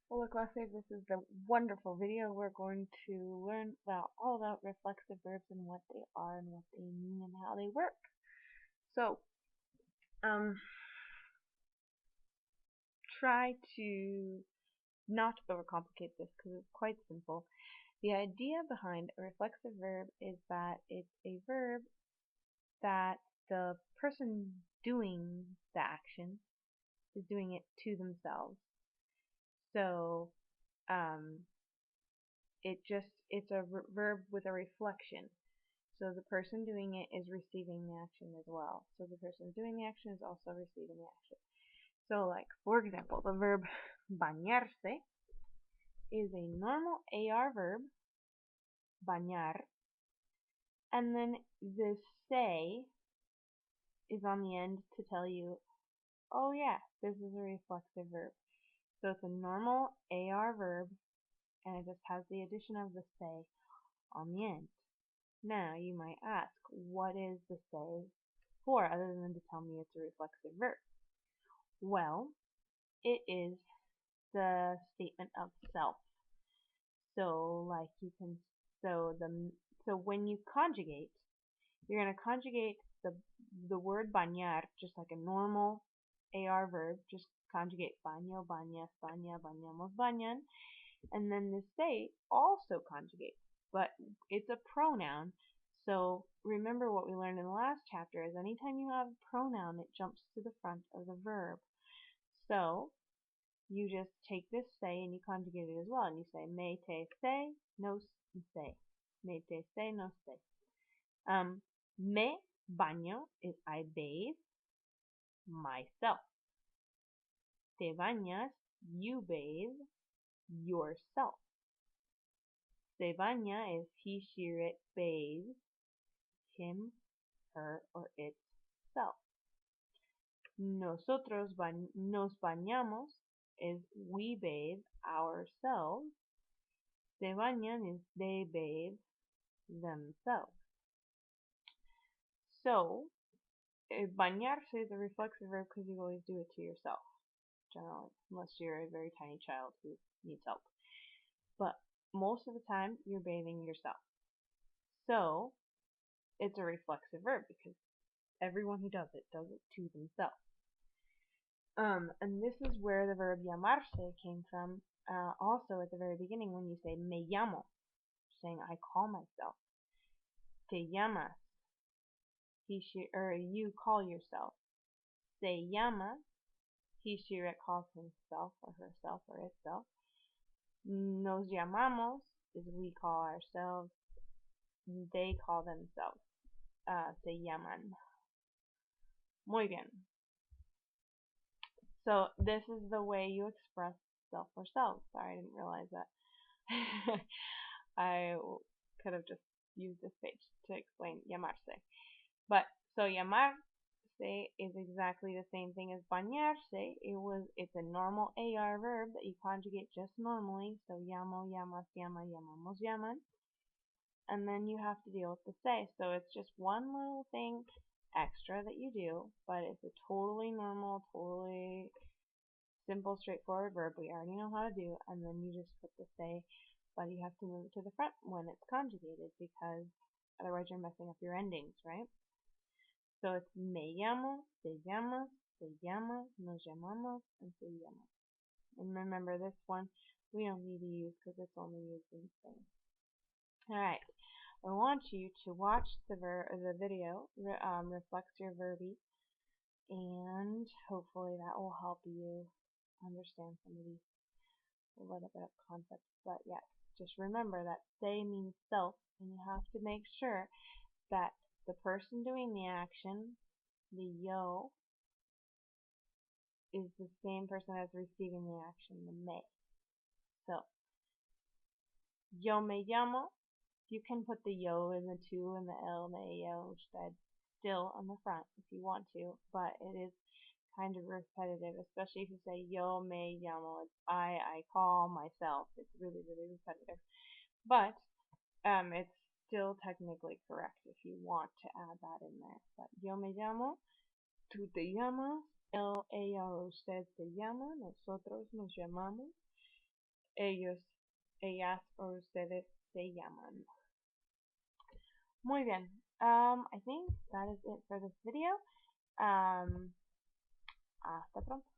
Hola clase, this is the wonderful video. We're going to learn all about reflexive verbs and what they are and what they mean and how they work. So, um, try to not overcomplicate this because it's quite simple. The idea behind a reflexive verb is that it's a verb that the person doing the action is doing it to themselves. So, um, it's a verb with a reflection. So the person doing it is receiving the action as well. So the person doing the action is also receiving the action. So like, for example, the verb bañarse is a normal AR verb, bañar, and then the se is on the end to tell you, oh yeah, this is a reflexive verb. So it's a normal AR verb, and it just has the addition of the se on the end. Now, you might ask, what is the se for, other than to tell me it's a reflexive verb? Well, it is the statement of self. So, like you can, so when you conjugate, you're going to conjugate the word bañar just like a normal AR verb. Just conjugate baño, bañas, baña, bañamos, bañan, and then the se also conjugates, but it's a pronoun. So remember what we learned in the last chapter is anytime you have a pronoun, it jumps to the front of the verb. So you just take this se and you conjugate it as well, and you say me te se, nos se. Me te se, nos se. Me baño is I bathe myself. Te bañas, you bathe yourself. Se baña is he, she, it bathes him, her, or itself. Nosotros nos bañamos is we bathe ourselves. Se bañan is they bathe themselves. So, bañarse is a reflexive verb because you always do it to yourself, generally, unless you're a very tiny child who needs help. But most of the time, you're bathing yourself. So, it's a reflexive verb because everyone who does it to themselves. And this is where the verb llamarse came from. Also at the very beginning when you say me llamo, saying I call myself. Te llamas, he, she, or you call yourself. Se llama, he, she, it calls himself or herself or itself. Nos llamamos is we call ourselves. They call themselves. Se llaman. Muy bien. So this is the way you express self or self. Sorry, I didn't realize that. I could have just used this page to explain llamarse. But so llamarse is exactly the same thing as bañarse. It's a normal AR verb that you conjugate just normally. So llamo, llamas, llama, llamamos, llaman. And then you have to deal with the se. So it's just one little thing extra that you do, but it's a totally normal, totally simple, straightforward verb we already know how to do, and then you just put the se, but you have to move it to the front when it's conjugated because otherwise you're messing up your endings, right? So it's me llamo, te llamas, se llama, nos llamamos, and se llama. And remember this one we don't need to use because it's only used in Spain. Alright, I want you to watch the video, Reflex Your Verbi, and hopefully that will help you understand some of these a little bit of concepts. But yeah, just remember that se means self, and you have to make sure that the person doing the action, the yo, is the same person as receiving the action, the me. So, yo me llamo, you can put the yo and the tu and the l and the ayo still on the front if you want to, but it is kind of repetitive, especially if you say yo me llamo. It's I call myself. It's really, really repetitive. But it's still technically correct if you want to add that in there. But yo me llamo, tú te llamas, él, ella o usted se llama, nosotros nos llamamos. ellos, ellas o ustedes se llaman. Muy bien. I think that is it for this video. Hasta pronto.